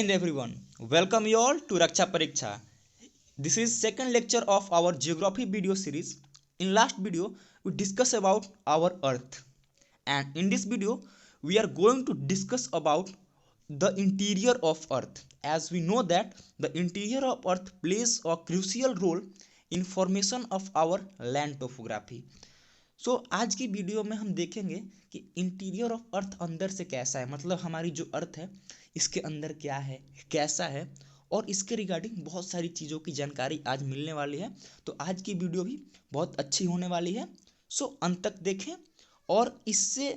Hind everyone, welcome you all to Raksha Pariksha. This is second lecture of our geography video series. In last video, we discussed about our Earth, and in this video, we are going to discuss about the interior of Earth. As we know that the interior of Earth plays a crucial role in formation of our land topography. आज की video में हम देखेंगे कि interior of earth अंदर से कैसा है, मतलब हमारी जो अर्थ है इसके अंदर क्या है, कैसा है, और इसके रिगार्डिंग बहुत सारी चीज़ों की जानकारी आज मिलने वाली है। तो आज की वीडियो भी बहुत अच्छी होने वाली है। अंत तक देखें, और इससे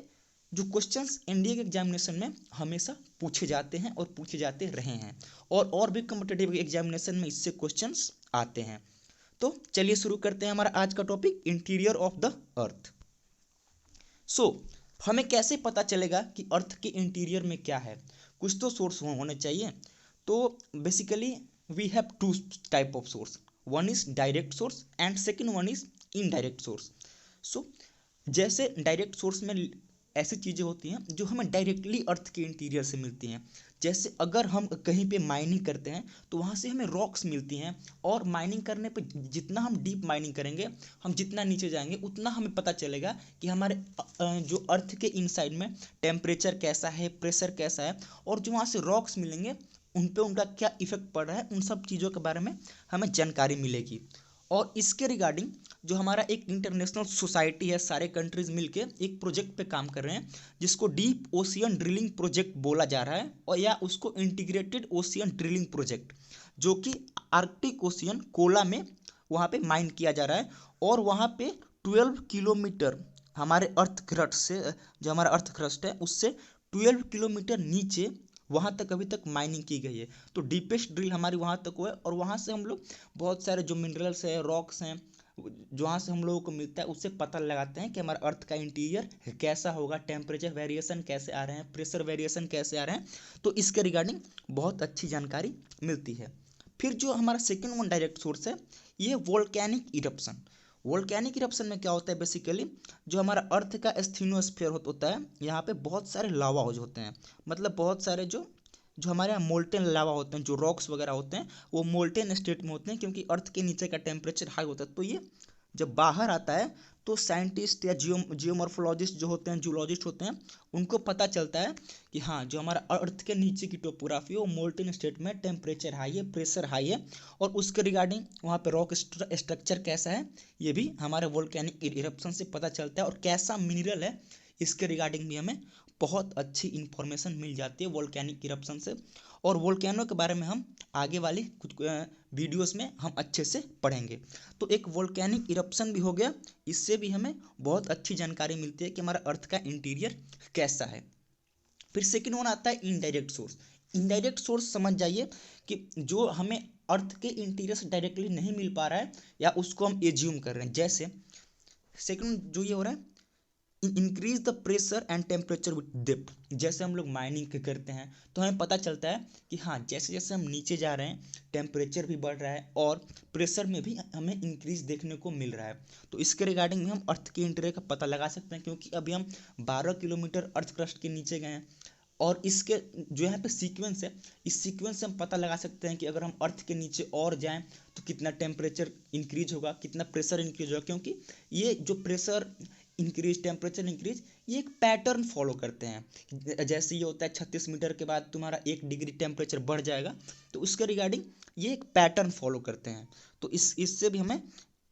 जो क्वेश्चंस एनडीए के एग्जामिनेशन में हमेशा पूछे जाते हैं और पूछे जाते रहे हैं, और भी कॉम्पिटिटिव एग्जामिनेशन में इससे क्वेश्चंस आते हैं। तो चलिए शुरू करते हैं हमारा आज का topic, interior of the earth. हमें कैसे पता चलेगा कि अर्थ के इंटीरियर में क्या है? कुछ तो सोर्स होने चाहिए। तो basically we have two type of source, one is direct source and second one is indirect source. जैसे डायरेक्ट सोर्स में ऐसी चीज़ें होती हैं जो हमें डायरेक्टली अर्थ के इंटीरियर से मिलती हैं। जैसे अगर हम कहीं पे माइनिंग करते हैं तो वहाँ से हमें रॉक्स मिलती हैं, और माइनिंग करने पे जितना हम डीप माइनिंग करेंगे, हम जितना नीचे जाएंगे उतना हमें पता चलेगा कि हमारे जो अर्थ के इनसाइड में टेम्परेचर कैसा है, प्रेशर कैसा है, और जो वहाँ से रॉक्स मिलेंगे उन पे उनका क्या इफेक्ट पड़ रहा है, उन सब चीज़ों के बारे में हमें जानकारी मिलेगी। और इसके रिगार्डिंग जो हमारा एक इंटरनेशनल सोसाइटी है, सारे कंट्रीज मिलके एक प्रोजेक्ट पे काम कर रहे हैं जिसको डीप ओशियन ड्रिलिंग प्रोजेक्ट बोला जा रहा है, और या उसको इंटीग्रेटेड ओशियन ड्रिलिंग प्रोजेक्ट, जो कि आर्कटिक ओशियन कोला में वहाँ पे माइन किया जा रहा है। और वहाँ पे 12 किलोमीटर हमारे अर्थ क्रस्ट से, जो हमारा अर्थ क्रस्ट है उससे 12 किलोमीटर नीचे वहाँ तक अभी तक माइनिंग की गई है। तो डीपेस्ट ड्रिल हमारी वहाँ तक हुआ है, और वहाँ से हम लोग बहुत सारे जो मिनरल्स हैं, रॉक्स हैं, जो वहाँ से हम लोगों को मिलता है उससे पता लगाते हैं कि हमारा अर्थ का इंटीरियर कैसा होगा, टेम्परेचर वेरिएशन कैसे आ रहे हैं, प्रेशर वेरिएशन कैसे आ रहे हैं। तो इसके रिगार्डिंग बहुत अच्छी जानकारी मिलती है। फिर जो हमारा सेकेंड वन डायरेक्ट सोर्स है, ये वोल्केनिक इरप्शन। वोल्केनिक इरप्शन में क्या होता है, बेसिकली जो हमारा अर्थ का एस्थेनोस्फीयर होता है, यहाँ पे बहुत सारे लावा होते हैं, मतलब बहुत सारे जो जो हमारे यहाँ मोल्टेन लावा होते हैं, जो रॉक्स वगैरह होते हैं वो मोल्टेन स्टेट में होते हैं, क्योंकि अर्थ के नीचे का टेम्परेचर हाई होता है। तो ये जब बाहर आता है तो साइंटिस्ट या जियोमॉर्फोलॉजिस्ट जो होते हैं, जूलॉजिस्ट होते हैं, उनको पता चलता है कि हाँ, जो हमारा अर्थ के नीचे की टोपोग्राफी है वो मोल्टेन स्टेट में, टेम्परेचर हाई है, प्रेशर हाई है, और उसके रिगार्डिंग वहाँ पे रॉक स्ट्रक्चर कैसा है ये भी हमारे वोल्केनिक इरप्शन से पता चलता है, और कैसा मिनरल है इसके रिगार्डिंग भी हमें बहुत अच्छी इंफॉर्मेशन मिल जाती है वोल्केनिक इरप्शन से। और वोल्केनो के बारे में हम आगे वाली कुछ वीडियोस में हम अच्छे से पढ़ेंगे। तो एक वोल्केनिक इरप्शन भी हो गया, इससे भी हमें बहुत अच्छी जानकारी मिलती है कि हमारा अर्थ का इंटीरियर कैसा है। फिर सेकेंड वन आता है इनडायरेक्ट सोर्स। इनडायरेक्ट सोर्स समझ जाइए कि जो हमें अर्थ के इंटीरियर से डायरेक्टली नहीं मिल पा रहा है, या उसको हम एज्यूम कर रहे हैं। जैसे सेकेंड जो ये हो रहा है, increase the pressure and temperature with depth. जैसे हम लोग माइनिंग करते हैं तो हमें पता चलता है कि हाँ, जैसे जैसे हम नीचे जा रहे हैं टेम्परेचर भी बढ़ रहा है, और प्रेशर में भी हमें इंक्रीज देखने को मिल रहा है। तो इसके रिगार्डिंग हम अर्थ के इंटीरियर का पता लगा सकते हैं, क्योंकि अभी हम 12 किलोमीटर अर्थ क्रस्ट के नीचे गए हैं, और इसके जो यहाँ पे सीक्वेंस है, इस सीक्वेंस से हम पता लगा सकते हैं कि अगर हम अर्थ के नीचे और जाएं तो कितना टेम्परेचर इंक्रीज होगा, कितना प्रेशर इंक्रीज होगा, क्योंकि ये जो प्रेशर इंक्रीज, टेम्परेचर इंक्रीज, ये एक पैटर्न फॉलो करते हैं। जैसे ये होता है 36 मीटर के बाद तुम्हारा 1 डिग्री टेम्परेचर बढ़ जाएगा, तो उसके रिगार्डिंग ये एक पैटर्न फॉलो करते हैं। तो इससे भी हमें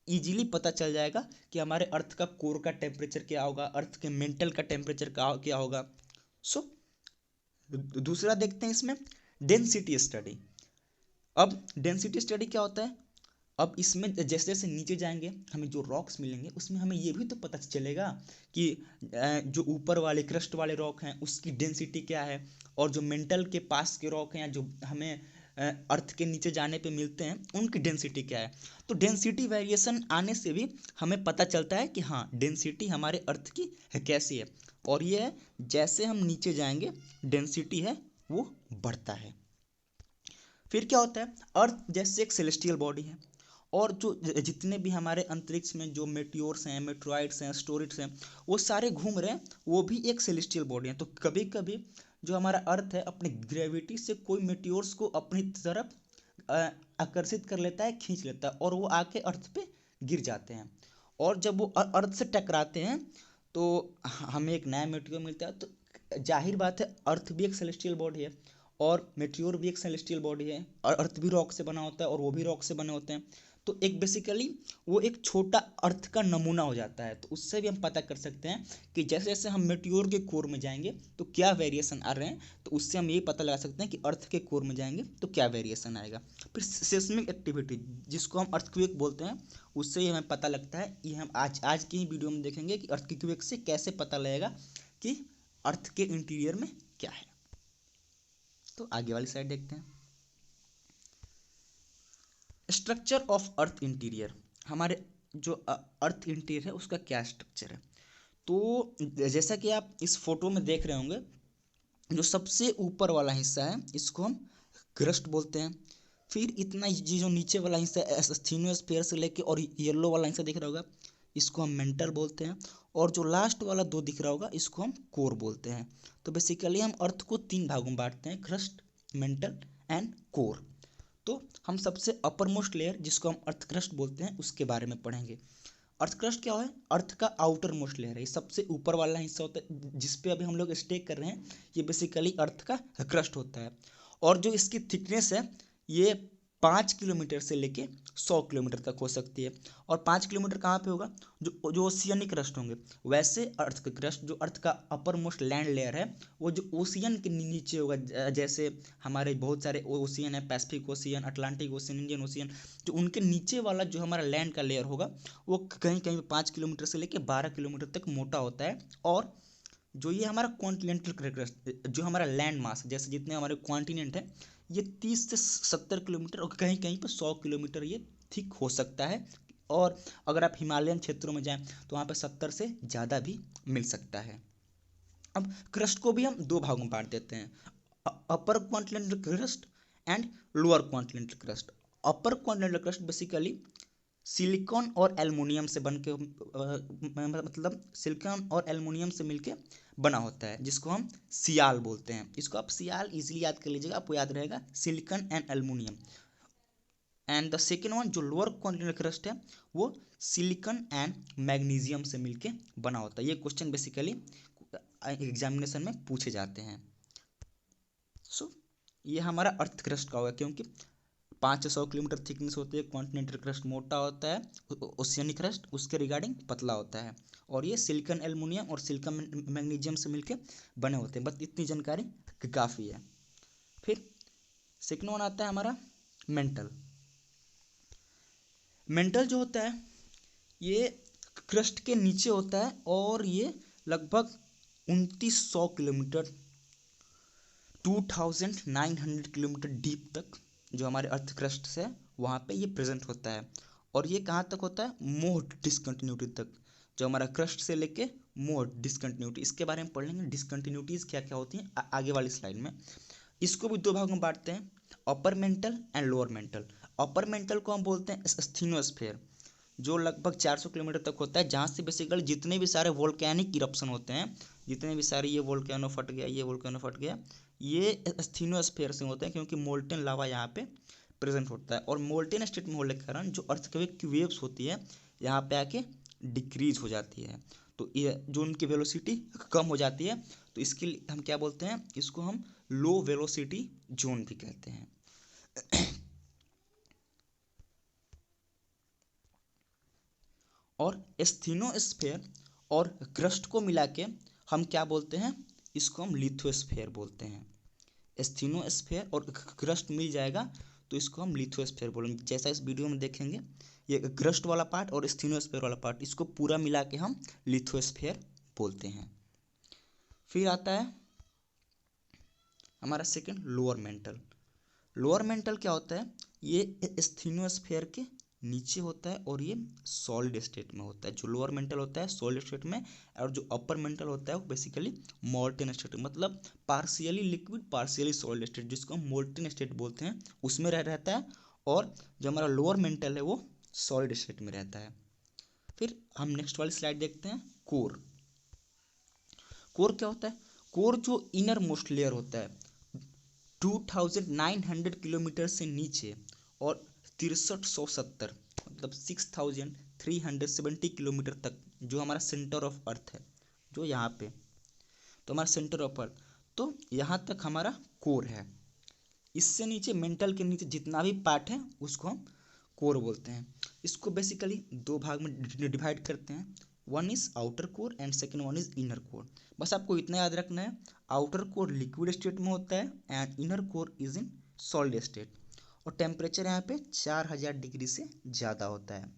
इजीली पता चल जाएगा कि हमारे अर्थ का कोर का टेम्परेचर क्या होगा, अर्थ के मेंटल का टेम्परेचर क्या होगा। दूसरा देखते हैं इसमें डेंसिटी स्टडी। अब डेंसिटी स्टडी क्या होता है, अब इसमें जैसे जैसे नीचे जाएंगे हमें जो रॉक्स मिलेंगे उसमें हमें ये भी तो पता चलेगा कि जो ऊपर वाले क्रस्ट वाले रॉक हैं उसकी डेंसिटी क्या है, और जो मेंटल के पास के रॉक हैं, जो हमें अर्थ के नीचे जाने पे मिलते हैं, उनकी डेंसिटी क्या है। तो डेंसिटी वेरिएशन आने से भी हमें पता चलता है कि हाँ, डेंसिटी हमारे अर्थ की कैसी है, और ये है जैसे हम नीचे जाएंगे डेंसिटी है वो बढ़ता है। फिर क्या होता है, अर्थ जैसे एक सेलेस्टियल बॉडी है, और जो जितने भी हमारे अंतरिक्ष में जो मेटियोर्स हैं, मेट्रॉइड्स हैं, एस्टेरॉइड्स हैं, वो सारे घूम रहे हैं, वो भी एक सेलेस्टियल बॉडी है। तो कभी कभी जो हमारा अर्थ है अपनी ग्रेविटी से कोई मेटियोर्स को अपनी तरफ आकर्षित कर लेता है, खींच लेता है, और वो आके अर्थ पे गिर जाते हैं। और जब वो अर्थ से टकराते हैं तो हमें एक नया मेटियोर मिलता है। तो जाहिर बात है अर्थ भी एक सेलेस्टियल बॉडी है और मेटियोर भी एक सेलेस्टियल बॉडी है, और अर्थ भी रॉक से बना होता है और वो भी रॉक से बने होते हैं। तो एक बेसिकली वो एक छोटा अर्थ का नमूना हो जाता है। तो उससे भी हम पता कर सकते हैं कि जैसे जैसे हम मेटियोर के कोर में जाएंगे तो क्या वेरिएशन आ रहे हैं। तो उससे हम ये पता लगा सकते हैं कि अर्थ के कोर में जाएंगे तो क्या वेरिएशन आएगा। फिर सेस्मिक एक्टिविटी जिसको हम अर्थक्वेक बोलते हैं, उससे ही हमें पता लगता है। ये हम आज की ही वीडियो में देखेंगे कि अर्थक्वेक से कैसे पता लगेगा कि अर्थ के इंटीरियर में क्या है। तो आगे वाली साइड देखते हैं। स्ट्रक्चर ऑफ अर्थ इंटीरियर, हमारे जो अर्थ इंटीरियर है उसका क्या स्ट्रक्चर है। तो जैसा कि आप इस फोटो में देख रहे होंगे, जो सबसे ऊपर वाला हिस्सा है इसको हम क्रस्ट बोलते हैं। फिर इतना ये जो नीचे वाला हिस्सा एस्थीनोस्फीयर से लेके और येलो वाला हिस्सा दिख रहा होगा इसको हम मेंटल बोलते हैं। और जो लास्ट वाला दो दिख रहा होगा इसको हम कोर बोलते हैं। तो बेसिकली हम अर्थ को 3 भागों में बांटते हैं, क्रस्ट, मेंटल एंड कोर। तो हम सबसे अपर मोस्ट लेयर जिसको हम अर्थ क्रस्ट बोलते हैं उसके बारे में पढ़ेंगे। अर्थ क्रस्ट क्या है? अर्थ का आउटर मोस्ट लेयर है, ये सबसे ऊपर वाला हिस्सा होता है जिसपे अभी हम लोग स्टे कर रहे हैं। ये बेसिकली अर्थ का क्रस्ट होता है। और जो इसकी थिकनेस है ये 5 किलोमीटर से लेके 100 किलोमीटर तक हो सकती है। और 5 किलोमीटर कहाँ पे होगा? जो ओशियनिक क्रस्ट होंगे। वैसे अर्थ का क्रस्ट जो अर्थ का अपर मोस्ट लैंड लेयर है वो जो ओशियन के नीचे होगा, जैसे हमारे बहुत सारे ओशियन है, Pacific ocean, Atlantic ocean, Indian ocean. जो उनके नीचे वाला जो हमारा लैंड का लेयर होगा वो कहीं कहीं 5 किलोमीटर से लेके 12 किलोमीटर तक मोटा होता है। और जो ये हमारा कॉन्टिनेंटल क्रस्ट, जो हमारा लैंड मास, जैसे जितने हमारे कॉन्टिनेंट है ये 30 से 70 किलोमीटर और कहीं कहीं पर 100 किलोमीटर ये थिक हो सकता है। और अगर आप हिमालयन क्षेत्रों में जाएं तो वहाँ पर 70 से ज़्यादा भी मिल सकता है। अब क्रस्ट को भी हम 2 भागों में बांट देते हैं, upper continental crust and lower continental crust. Upper continental crust basically silicon और एल्युमिनियम से बन के मतलब सिलिकॉन और एल्युमिनियम से मिलके बना होता है, जिसको हम सियाल बोलते हैं। इसको आप सियाल इजीली याद कर लीजिएगा, आपको याद रहेगा silicon and aluminium. And the second one जो लोअर कॉन्टिनेंटल क्रस्ट है वो सिलिकॉन एंड मैग्नीशियम से मिलके बना होता है। ये क्वेश्चन बेसिकली एग्जामिनेशन में पूछे जाते हैं। सो ये हमारा अर्थ क्रस्ट का होगा, क्योंकि 5 से 100 किलोमीटर थिकनेस होती है। कॉन्टिनेंटल क्रस्ट मोटा होता है, ओशियनिक क्रस्ट उसके रिगार्डिंग पतला होता है। और ये सिलिकॉन एल्युमिनियम और सिलिकॉन मैग्नीशियम से मिलके बने होते हैं। बस इतनी जानकारी काफ़ी है। फिर सेकेंड वन आता है हमारा मेंटल। मेंटल जो होता है ये क्रस्ट के नीचे होता है और ये लगभग 2900 किलोमीटर 2900 किलोमीटर डीप तक जो हमारे अर्थ क्रस्ट से वहाँ पे ये प्रेजेंट होता है। और ये कहाँ तक होता है? मोस्ट डिसकंटिन्यूटी तक, जो हमारा क्रस्ट से लेके मोस्ट डिसकंटिन्यूटी। इसके बारे में पढ़ लेंगे डिसकंटिन्यूटीज क्या क्या होती हैं आगे वाली स्लाइड में। इसको भी 2 भागों में बांटते हैं, upper mantle and lower mental. Upper mantle को हम बोलते हैं एस्थीनोस्फीयर, जो लगभग 400 किलोमीटर तक होता है, जहाँ से बेसिकली जितने भी सारे वोल्केनिक इरप्शन होते हैं, जितने भी सारे ये वोल्केनो फट गया, ये वोल्केनो फट गया, ये एस्थीनोस्फीयर से होते हैं, क्योंकि मोल्टेन लावा यहाँ पे प्रेजेंट होता है। और मोल्टेन स्टेट में होने के कारण जो अर्थक्वेक की वेव्स होती है यहाँ पे आके डिक्रीज हो जाती है। तो ये जो उनकी वेलोसिटी कम हो जाती है, तो इसके लिए हम क्या बोलते हैं? इसको हम लो वेलोसिटी जोन भी कहते हैं। और एस्थीनोस्फीयर और क्रस्ट को मिला के हम क्या बोलते हैं? इसको हम लिथोस्फीयर बोलते हैं। एस्थीनोस्फीयर और क्रस्ट मिल जाएगा तो इसको हम लिथोस्फीयर बोलेंगे। जैसा इस वीडियो में देखेंगे ये क्रस्ट वाला पार्ट और एस्थीनोस्फीयर वाला पार्ट, इसको पूरा मिला के हम लिथोस्फीयर बोलते हैं। फिर आता है हमारा second lower mental. Lower mental क्या होता है? ये एस्थीनोस्फीयर के नीचे होता है और ये सॉलिड स्टेट में होता है। जो लोअर मेंटल होता है सॉलिड स्टेट में, और जो अपर मेंटल होता है वो बेसिकली मोल्टेन स्टेट, मतलब partially liquid partially solid state, जिसको हम मोल्टेन स्टेट बोलते हैं, उसमें रहता है। और जो हमारा लोअर मेंटल है वो सॉलिड स्टेट में रहता है। फिर हम नेक्स्ट वाली स्लाइड देखते हैं, कोर। कोर क्या होता है? कोर जो इनर मोस्ट लेयर होता है 2900 किलोमीटर से नीचे और 6370 मतलब 6370 किलोमीटर तक जो हमारा सेंटर ऑफ अर्थ है, जो यहाँ पे, तो हमारा सेंटर ऑफ अर्थ, तो यहाँ तक हमारा कोर है। इससे नीचे मेंटल के नीचे जितना भी पार्ट है उसको हम कोर बोलते हैं। इसको बेसिकली दो भाग में डिवाइड करते हैं, one is outer core and second one is inner core. बस आपको इतना याद रखना है, आउटर कोर लिक्विड स्टेट में होता है and inner core is in solid state, और टेम्परेचर यहाँ पे 4000 डिग्री से ज़्यादा होता है।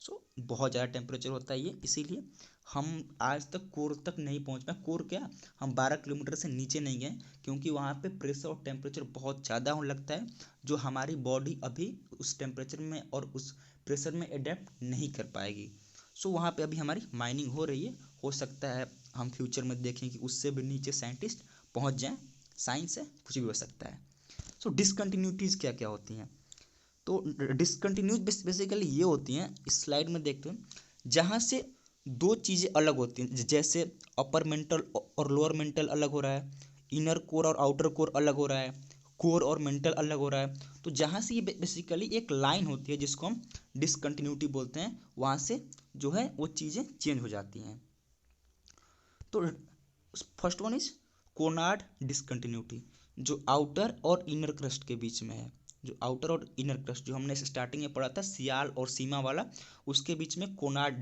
सो बहुत ज़्यादा टेम्परेचर होता है ये, इसीलिए हम आज तक कोर तक नहीं पहुंच पाए। कोर क्या, हम 12 किलोमीटर से नीचे नहीं गए, क्योंकि वहाँ पे प्रेशर और टेम्परेचर बहुत ज़्यादा होने लगता है, जो हमारी बॉडी अभी उस टेम्परेचर में और उस प्रेशर में अडेप्ट नहीं कर पाएगी। सो वहाँ पे अभी हमारी माइनिंग हो रही है, हो सकता है हम फ्यूचर में देखें कि उससे भी नीचे साइंटिस्ट पहुँच जाएँ, साइंस है, कुछ भी हो सकता है। सो डिसकंटिन्यूटीज़ क्या क्या होती हैं, तो डिसकंटिन्यूज बेसिकली ये होती हैं, इस स्लाइड में देखते हैं, जहाँ से दो चीज़ें अलग होती हैं, जैसे अपर मेंटल और लोअर मेंटल अलग हो रहा है, इनर कोर और आउटर कोर अलग हो रहा है, कोर और मेंटल अलग हो रहा है। तो जहाँ से ये बेसिकली एक लाइन होती है जिसको हम डिसकंटिन्यूटी बोलते हैं, वहाँ से जो है वो चीज़ें चेंज हो जाती हैं। तो first one is Konrad discontinuity, जो आउटर और इनर क्रस्ट के बीच में है। जो आउटर और इनर क्रस्ट जो हमने स्टार्टिंग में पढ़ा था सियाल और सीमा वाला, उसके बीच में कोनार्ड,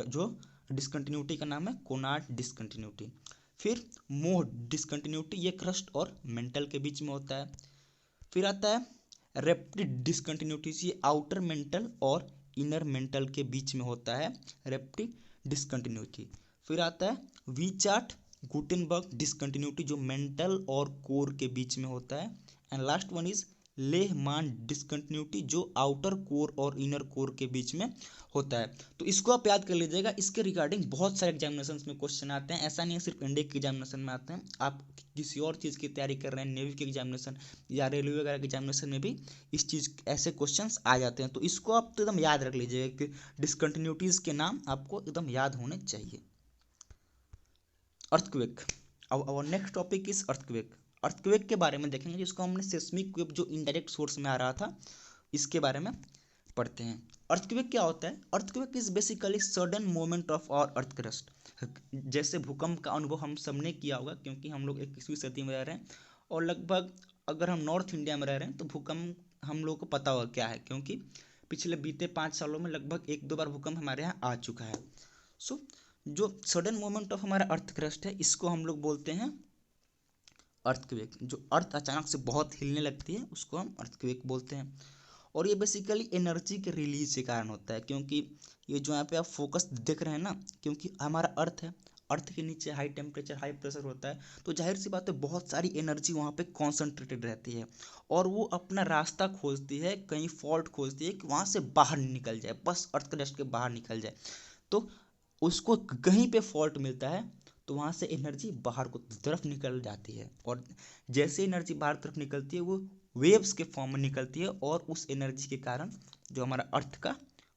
जो डिसकंटिन्यूटी का नाम है कोनार्ड डिसकंटिन्यूटी। फिर मोह डिसकंटिन्यूटी, ये क्रस्ट और मेंटल के बीच में होता है। फिर आता है रेप्टिड डिसकंटिन्यूटी, ये आउटर मेंटल और इनर मेंटल के बीच में होता है, रेप्टिड डिसकंटिन्यूटी। फिर आता है वीचार्ट गुटेनबर्ग डिसकंटिन्यूटी, जो मेंटल और कोर के बीच में होता है। And last one is Lehmann discontinuity, जो आउटर कोर और इनर कोर के बीच में होता है। तो इसको आप याद कर लीजिएगा, इसके रिगार्डिंग बहुत सारे एग्जामिनेशन में क्वेश्चन आते हैं, ऐसा नहीं है सिर्फ इंडिया के एग्जामिनेशन में आते हैं। आप किसी और चीज़ की तैयारी कर रहे हैं, नेवी के एग्जामिनेशन या रेलवे वगैरह के एग्जामिनेशन में भी इस चीज़ ऐसे क्वेश्चंस आ जाते हैं। तो इसको आप तो एकदम याद रख लीजिएगा कि डिसकंटिन्यूटीज़ के नाम आपको एकदम याद होने चाहिए। अर्थक्वेक, अब next topic is earthquake. Earthquake के बारे में देखेंगे, जिसको हमने सेस्मिक वेव जो इनडायरेक्ट सोर्स में आ रहा था, इसके बारे में पढ़ते हैं। अर्थक्वेक क्या होता है, earthquake is basically sudden movement of our earth crust. जैसे भूकंप का अनुभव हम सबने किया होगा, क्योंकि हम लोग 21वीं सदी में रह रहे हैं, और लगभग अगर हम नॉर्थ इंडिया में रह रहे हैं तो भूकंप हम लोग को पता होगा क्या है, क्योंकि पिछले बीते 5 सालों में लगभग 1-2 बार भूकंप हमारे यहाँ आ चुका है। सो जो सडन मूवमेंट ऑफ हमारा अर्थ क्रस्ट है, इसको हम लोग बोलते हैं अर्थक्वेक। जो अर्थ अचानक से बहुत हिलने लगती है उसको हम अर्थक्वेक बोलते हैं। और ये बेसिकली एनर्जी के रिलीज के कारण होता है, क्योंकि ये जो यहाँ पे आप फोकस देख रहे हैं ना, क्योंकि हमारा अर्थ है, अर्थ के नीचे हाई टेम्परेचर हाई प्रेशर होता है, तो जाहिर सी बात है बहुत सारी एनर्जी वहाँ पे कॉन्सेंट्रेटेड रहती है, और वो अपना रास्ता खोजती है, कहीं फॉल्ट खोजती है कि वहाँ से बाहर निकल जाए, बस अर्थ क्रस्ट के बाहर निकल जाए। तो उसको कहीं पे फॉल्ट मिलता है तो वहाँ से एनर्जी बाहर को तरफ निकल जाती है, और जैसे एनर्जी बाहर तरफ निकलती है वो वेव्स के फॉर्म में निकलती है, और उस एनर्जी के कारण जो हमारा अर्थ का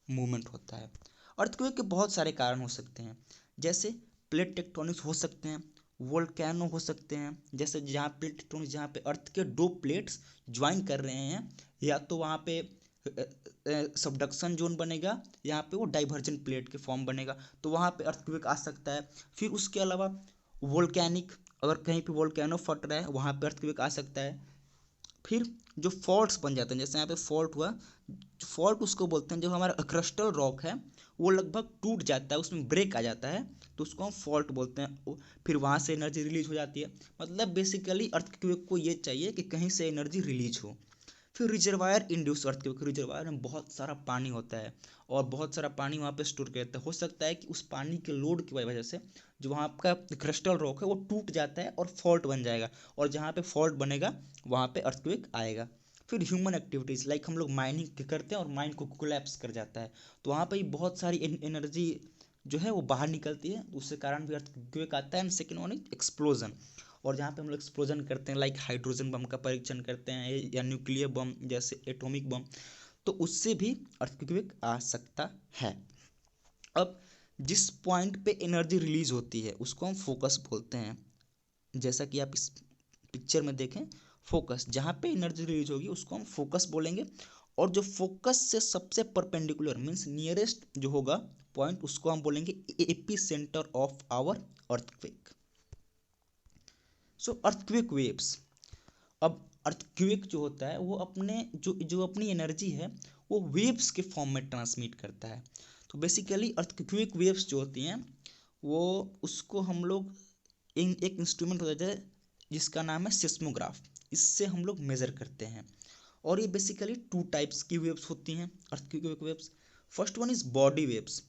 मूवमेंट होता है। अर्थक्वेक के बहुत सारे कारण हो सकते हैं, जैसे प्लेट टेक्टोनिक्स हो सकते हैं, वोल्केनो हो सकते हैं, जैसे जहाँ प्लेट टेक्टोनिक्स, जहाँ पे अर्थ के दो प्लेट्स ज्वाइन कर रहे हैं, या तो वहाँ पे सबडक्शन जोन बनेगा, यहाँ पे वो डाइवर्जन प्लेट के फॉर्म बनेगा, तो वहाँ पे अर्थक्वेक आ सकता है। फिर उसके अलावा वोल्केनिक, अगर कहीं पे वोल्केनो फट रहा है वहाँ पे अर्थक्वेक आ सकता है। फिर जो फॉल्ट्स बन जाते हैं, जैसे यहाँ पे फॉल्ट हुआ, फॉल्ट उसको बोलते हैं जब हमारा क्रिस्टल रॉक है वो लगभग टूट जाता है, उसमें ब्रेक आ जाता है, तो उसको हम फॉल्ट बोलते हैं। फिर वहाँ से एनर्जी रिलीज हो जाती है, मतलब बेसिकली अर्थक्वेक को ये चाहिए कि कहीं से एनर्जी रिलीज हो। फिर रिजर्वायर इंड्यूस अर्थक्वेक, रिजर्वायर में बहुत सारा पानी होता है और बहुत सारा पानी वहाँ पे स्टोर किया जाता है, हो सकता है कि उस पानी के लोड की वजह से जो वहाँ का क्रिस्टल रॉक है वो टूट जाता है और फॉल्ट बन जाएगा, और जहाँ पे फॉल्ट बनेगा वहाँ पे अर्थक्वेक आएगा। फिर ह्यूमन एक्टिविटीज़, लाइक हम लोग माइनिंग करते हैं और माइन को कोलैप्स कर जाता है, तो वहाँ पर बहुत सारी एनर्जी जो है वो बाहर निकलती है, उसके कारण भी अर्थक्वेक आता है। And second one is explosion, और जहाँ पे हम लोग एक्सप्लोजन करते हैं, लाइक हाइड्रोजन बम का परीक्षण करते हैं या न्यूक्लियर बम जैसे एटॉमिक बम, तो उससे भी अर्थक्वेक आ सकता है। अब जिस पॉइंट पे एनर्जी रिलीज होती है उसको हम फोकस बोलते हैं, जैसा कि आप इस पिक्चर में देखें, फोकस, जहाँ पे एनर्जी रिलीज होगी उसको हम फोकस बोलेंगे, और जो फोकस से सबसे परपेंडिकुलर मीन्स नियरेस्ट जो होगा पॉइंट, उसको हम बोलेंगे epicentre of our earthquake. So earthquake waves, अब अर्थक्वेक जो होता है वो अपने जो जो अपनी एनर्जी है वो वेव्स के फॉर्म में ट्रांसमिट करता है। तो बेसिकली अर्थक्वेक वेव्स जो होती हैं वो, उसको हम लोग एक इंस्ट्रूमेंट होता है जिसका नाम है सिस्मोग्राफ, इससे हम लोग मेज़र करते हैं। और ये बेसिकली टू टाइप्स की वेव्स होती हैं earthquake waves. First one is body waves.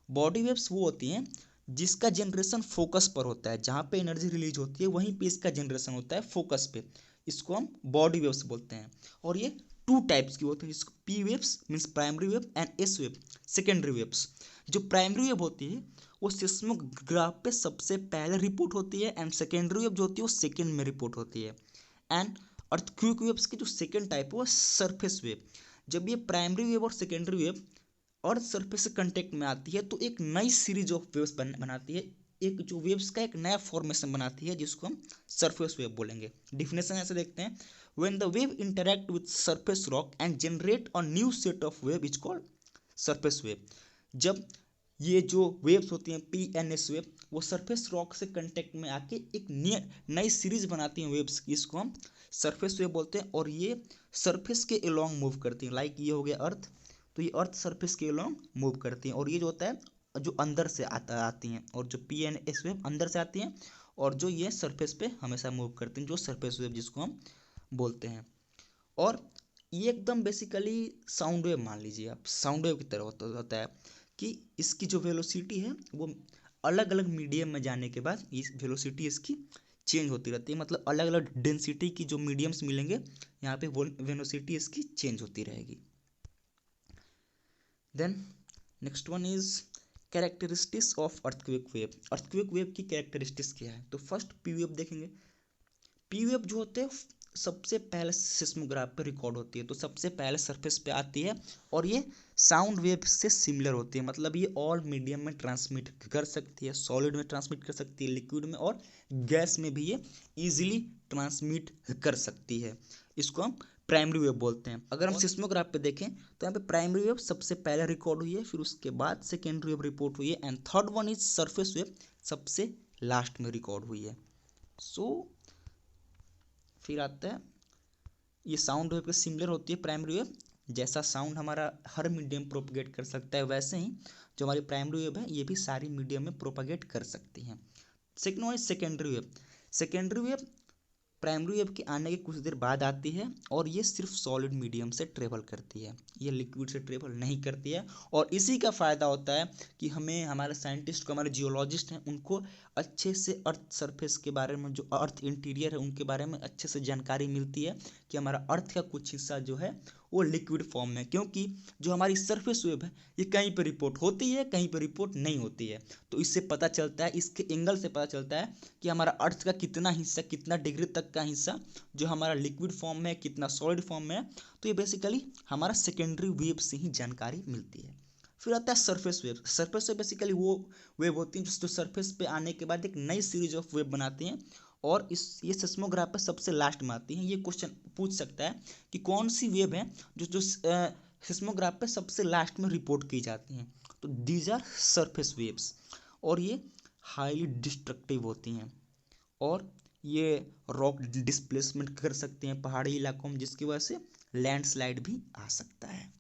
Body waves वो होती हैं जिसका जनरेशन फोकस पर होता है, जहाँ पे एनर्जी रिलीज होती है वहीं पे इसका जनरेशन होता है फोकस पे, इसको हम बॉडी वेव्स बोलते हैं। और ये टू टाइप्स की होती है, जिसको P waves means primary wave and S wave secondary waves. जो प्राइमरी वेव होती है वो सिस्मोग्राफ पे सबसे पहले रिपोर्ट होती है, एंड सेकेंडरी वेव जो होती है वो सेकेंड में रिपोर्ट होती है। एंड अर्थक्वेक वेव्स की जो सेकेंड टाइप है वो सरफेस वेव। जब ये प्राइमरी वेव और सेकेंडरी वेव अर्थ सरफेस से कांटेक्ट में आती है तो एक नई सीरीज ऑफ वेव्स बनाती है, एक जो वेव्स का एक नया फॉर्मेशन बनाती है जिसको हम सरफेस वेव बोलेंगे। डिफिनेशन ऐसे देखते हैं, when the wave interact with surface rock and generate a new set of wave is called surface wave. जब ये जो वेव्स होती हैं पी एन एस वेव, वो सरफेस रॉक से कांटेक्ट में आके एक नई सीरीज बनाती हैं वेव्स की, इसको हम सरफेस वेव बोलते हैं। और ये सरफेस के अलोंग मूव करती हैं, लाइक ये हो गया अर्थ, तो ये अर्थ सरफेस के अलोंग मूव करती हैं। और ये जो होता है जो अंदर से आती हैं, और जो पी एन एस वेव अंदर से आती हैं, और जो ये सरफेस पे हमेशा मूव करती हैं, जो सरफेस वेव जिसको हम बोलते हैं। और ये एकदम बेसिकली साउंड वेव मान लीजिए आप, साउंड वेव की तरह होता है कि इसकी जो वेलोसिटी है वो अलग अलग मीडियम में जाने के बाद इस वेलोसिटी इसकी चेंज होती रहती है, मतलब अलग अलग डेंसिटी की जो मीडियम्स मिलेंगे यहाँ पे वो वेलोसिटी इसकी चेंज होती रहेगी। Then next one is characteristics of earthquake wave. Earthquake wave की कैरेक्टरिस्टिक्स क्या है, तो फर्स्ट पी वेव देखेंगे। पी वेव जो होते हैं सबसे पहले सिस्मोग्राफ पे रिकॉर्ड होती है, तो सबसे पहले सरफेस पे आती है, और ये साउंड वेव से सिमिलर होती है, मतलब ये ऑल मीडियम में ट्रांसमिट कर सकती है, सॉलिड में ट्रांसमिट कर सकती है, लिक्विड में और गैस में भी ये इजीली ट्रांसमिट कर सकती है। इसको हम प्राइमरी वेव बोलते हैं। अगर हम सिस्मोग्राफ पे देखें तो यहाँ पे प्राइमरी वेव सबसे पहले रिकॉर्ड हुई है, फिर उसके बाद सेकेंडरी वेव रिपोर्ट हुई है, and third one is surface wave, सबसे लास्ट में रिकॉर्ड हुई है। सो फिर आता है ये साउंड वेव के सिमिलर होती है प्राइमरी वेव, जैसा साउंड हमारा हर मीडियम प्रोपगेट कर सकता है वैसे ही जो हमारी प्राइमरी वेव है ये भी सारी मीडियम में प्रोपगेट कर सकती हैं। Second one is secondary wave. Secondary wave primary wave के आने के कुछ देर बाद आती है, और ये सिर्फ सॉलिड मीडियम से ट्रेवल करती है, ये लिक्विड से ट्रेवल नहीं करती है। और इसी का फ़ायदा होता है कि हमें, हमारे साइंटिस्ट को, हमारे जियोलॉजिस्ट हैं उनको अच्छे से अर्थ सरफेस के बारे में, जो अर्थ इंटीरियर है उनके बारे में अच्छे से जानकारी मिलती है कि हमारा अर्थ का कुछ हिस्सा जो है वो लिक्विड फॉर्म में, क्योंकि जो हमारी सरफेस वेव है ये कहीं पर रिपोर्ट होती है, कहीं पर रिपोर्ट नहीं होती है। तो इससे पता चलता है, इसके एंगल से पता चलता है कि हमारा अर्थ का कितना हिस्सा, कितना डिग्री तक का हिस्सा जो हमारा लिक्विड फॉर्म में है, कितना सॉलिड फॉर्म में है। तो ये बेसिकली हमारा सेकेंडरी वेव से ही जानकारी मिलती है। फिर आता है surface wave. Surface wave basically वो वेव होती है जो सरफेस पे आने के बाद एक नई सीरीज ऑफ वेव बनाती हैं, और ये सिस्मोग्राफ पे सबसे लास्ट में आती हैं। ये क्वेश्चन पूछ सकता है कि कौन सी वेव है जो सिस्मोग्राफ पे सबसे लास्ट में रिपोर्ट की जाती हैं, तो दीज आर सरफेस वेव्स। और ये हाईली डिस्ट्रक्टिव होती हैं, और ये रॉक डिस्प्लेसमेंट कर सकते हैं पहाड़ी इलाकों में, जिसकी वजह से लैंडस्लाइड भी आ सकता है।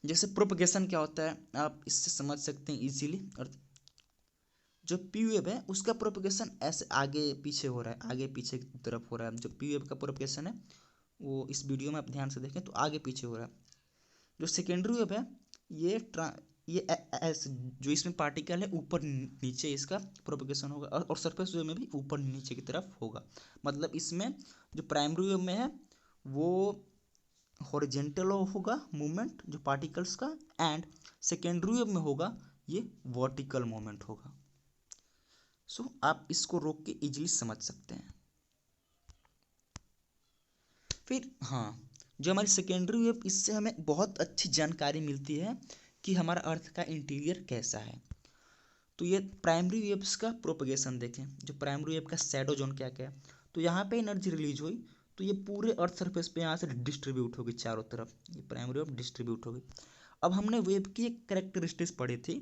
जैसे प्रोपगेशन क्या होता है आप इससे समझ सकते हैं इजीली। और जो पी वेव है उसका प्रोपगेशन ऐसे आगे पीछे हो रहा है, आगे पीछे की तरफ हो रहा है। जो पी वेव का प्रोपगेशन है वो इस वीडियो में आप ध्यान से देखें तो आगे पीछे हो रहा है। जो सेकेंडरी वेव है ये ऐसे जो इसमें पार्टिकल है ऊपर नीचे इसका प्रोपगेशन होगा, और सरफेस वेव में भी ऊपर नीचे की तरफ होगा। मतलब इसमें जो प्राइमरी वेव में है वो हॉरिजेंटल होगा मूवमेंट जो पार्टिकल्स का, एंड सेकेंडरी वेव में होगा ये वर्टिकल मूवमेंट होगा। सो आप इसको रोक के इजीली समझ सकते हैं। फिर हाँ, जो हमारी सेकेंडरी वेव, इससे हमें बहुत अच्छी जानकारी मिलती है कि हमारा अर्थ का इंटीरियर कैसा है। तो ये प्राइमरी वेव्स का प्रोपगेशन देखें, जो प्राइमरी वेव का शैडो जोन क्या क्या है। तो यहाँ पे एनर्जी रिलीज हुई तो ये पूरे अर्थ सरफेस पे यहाँ से डिस्ट्रीब्यूट होगी चारों तरफ, ये प्राइमरी वेव डिस्ट्रीब्यूट होगी। अब हमने वेव की एक करेक्टरिस्टिक्स पढ़ी थी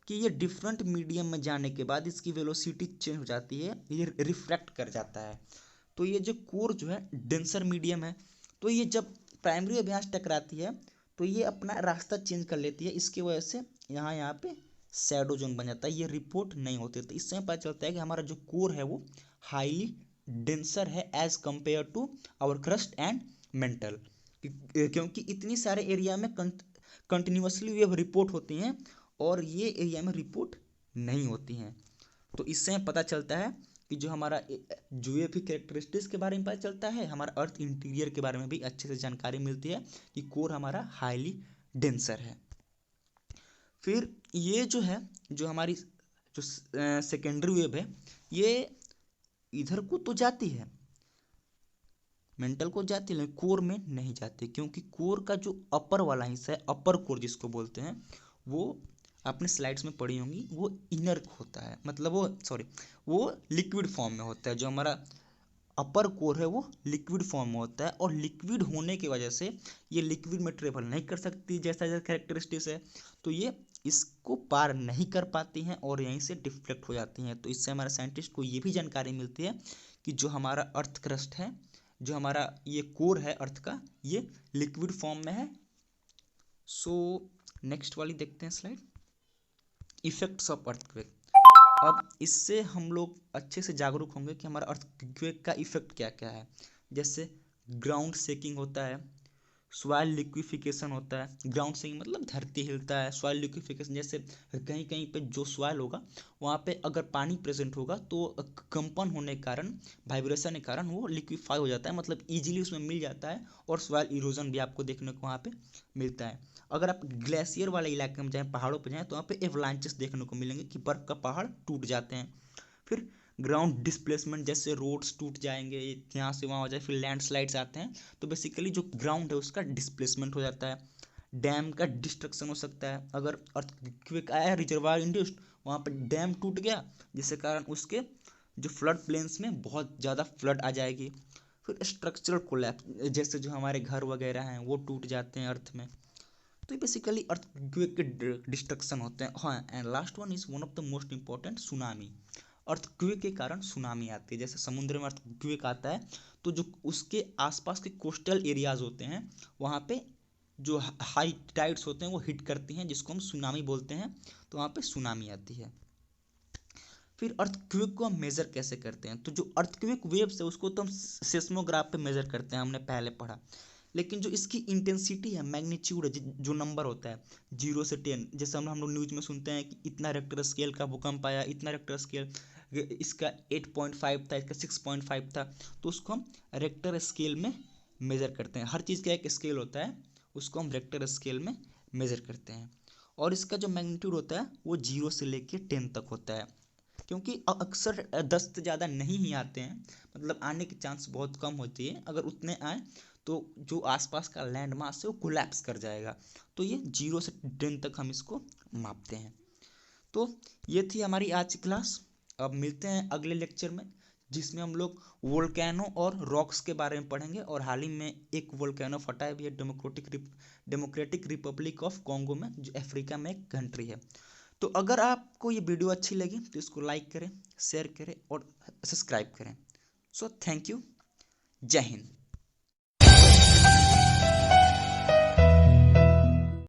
कि ये डिफरेंट मीडियम में जाने के बाद इसकी वेलोसिटी चेंज हो जाती है, ये रिफ्रैक्ट कर जाता है। तो ये जो कोर जो है डेंसर मीडियम है, तो ये जब प्राइमरी वेव यहाँ से टकराती है तो ये अपना रास्ता चेंज कर लेती है, इसकी वजह से यहाँ पे शैडो जोन बन जाता है, ये रिपोर्ट नहीं होते। तो इससे पता चलता है कि हमारा जो कोर है वो हाईली डेंसर है as compare to our crust and mantle, क्योंकि इतनी सारे एरिया में कंटिन्यूसली वेव रिपोर्ट होती हैं और ये एरिया में रिपोर्ट नहीं होती हैं। तो इससे पता चलता है कि जो हमारा जो वेव की कैरेक्टरिस्टिक्स के बारे में पता चलता है, हमारा अर्थ इंटीरियर के बारे में भी अच्छे से जानकारी मिलती है कि कोर हमारा हाईली डेंसर है। फिर ये जो है, जो हमारी जो सेकेंडरी वेव है, ये इधर को तो जाती है, मेंटल को जाती है, लेकिन कोर में नहीं जाती, क्योंकि कोर का जो अपर वाला हिस्सा है, अपर कोर जिसको बोलते हैं, वो आपने स्लाइड्स में पढ़ी होंगी, वो इनर होता है, मतलब वो लिक्विड फॉर्म में होता है। जो हमारा अपर कोर है वो लिक्विड फॉर्म में होता है, और लिक्विड होने की वजह से ये लिक्विड में ट्रेवल नहीं कर सकती जैसा जैसा कैरेक्टरिस्टिक्स है, तो ये इसको पार नहीं कर पाती हैं और यहीं से डिफ्लेक्ट हो जाती हैं। तो इससे हमारे साइंटिस्ट को ये भी जानकारी मिलती है कि जो हमारा अर्थ क्रस्ट है, जो हमारा ये कोर है अर्थ का, ये लिक्विड फॉर्म में है। सो नेक्स्ट वाली देखते हैं स्लाइड, इफेक्ट्स ऑफ अर्थक्वेक। अब इससे हम लोग अच्छे से जागरूक होंगे कि हमारा अर्थक्वेक का इफेक्ट क्या क्या है। जैसे ग्राउंड शेकिंग होता है, सॉइल लिक्विफिकेशन होता है, ग्राउंड शेकिंग मतलब धरती हिलता है, सॉइल लिक्विफिकेशन जैसे कहीं कहीं पे जो सॉइल होगा वहाँ पे अगर पानी प्रेजेंट होगा तो कंपन होने के कारण, वाइब्रेशन के कारण वो लिक्विफाई हो जाता है, मतलब इजीली उसमें मिल जाता है, और सॉइल इरोजन भी आपको देखने को वहाँ पे मिलता है। अगर आप ग्लेशियर वाले इलाके में जाएँ, पहाड़ों पर जाएँ, तो वहाँ पे एवलांचेस देखने को मिलेंगे कि बर्फ़ का पहाड़ टूट जाते हैं। फिर ग्राउंड डिस्प्लेसमेंट, जैसे रोड्स टूट जाएंगे, यहाँ से वहाँ हो जाए, फिर लैंडस्लाइड्स आते हैं, तो बेसिकली जो ग्राउंड है उसका डिस्प्लेसमेंट हो जाता है। डैम का डिस्ट्रक्शन हो सकता है, अगर अर्थक्वेक आया रिजर्वायर इंड्यूस्ड, वहाँ पर डैम टूट गया जिसके कारण उसके जो फ्लड प्लेन्स में बहुत ज़्यादा फ्लड आ जाएगी। फिर स्ट्रक्चरल कोलैप्स, जैसे जो हमारे घर वगैरह हैं वो टूट जाते हैं अर्थ में, तो ये बेसिकली अर्थक्वेक के डिस्ट्रक्शन होते हैं। हाँ, and last one is one of the most important, tsunami. Earthquake के कारण सुनामी आती है, जैसे समुद्र में अर्थक्वेक आता है तो जो उसके आसपास के कोस्टल एरियाज होते हैं वहाँ पे जो हाई टाइड्स होते हैं वो हिट करती हैं, जिसको हम सुनामी बोलते हैं, तो वहाँ पे सुनामी आती है। फिर अर्थक्वेक को हम मेज़र कैसे करते हैं, तो जो अर्थक्वेक वेव्स है उसको तो हम सेस्मोग्राफ पे मेज़र करते हैं, हमने पहले पढ़ा। लेकिन जो इसकी इंटेंसिटी है, मैग्नीट्यूड है, जो नंबर होता है 0 से 10, जैसे हम लोग न्यूज़ में सुनते हैं कि इतना रेक्टर स्केल का भूकंप आया, इतना रेक्टर स्केल, इसका 8.5 था, इसका 6.5 था, तो उसको हम रेक्टर स्केल में मेज़र करते हैं। हर चीज़ का एक स्केल होता है, उसको हम रेक्टर स्केल में मेज़र करते हैं। और इसका जो मैग्नीट्यूड होता है वो 0 से लेके 10 तक होता है, क्योंकि अक्सर 10 से ज़्यादा नहीं ही आते हैं, मतलब आने की चांस बहुत कम होती है, अगर उतने आए तो जो आसपास का लैंड मास है वो कोलैप्स कर जाएगा। तो ये 0 से 10 तक हम इसको मापते हैं। तो ये थी हमारी आज की क्लास। अब मिलते हैं अगले लेक्चर में, जिसमें हम लोग वोल्केनो और रॉक्स के बारे में पढ़ेंगे, और हाल ही में एक वोल्केनो फटा है भी है, डेमोक्रेटिक रिपब्लिक ऑफ कॉन्गो में, जो अफ्रीका में एक कंट्री है। तो अगर आपको ये वीडियो अच्छी लगी तो इसको लाइक करें, शेयर करें और सब्सक्राइब करें। सो थैंक यू, जय हिंद।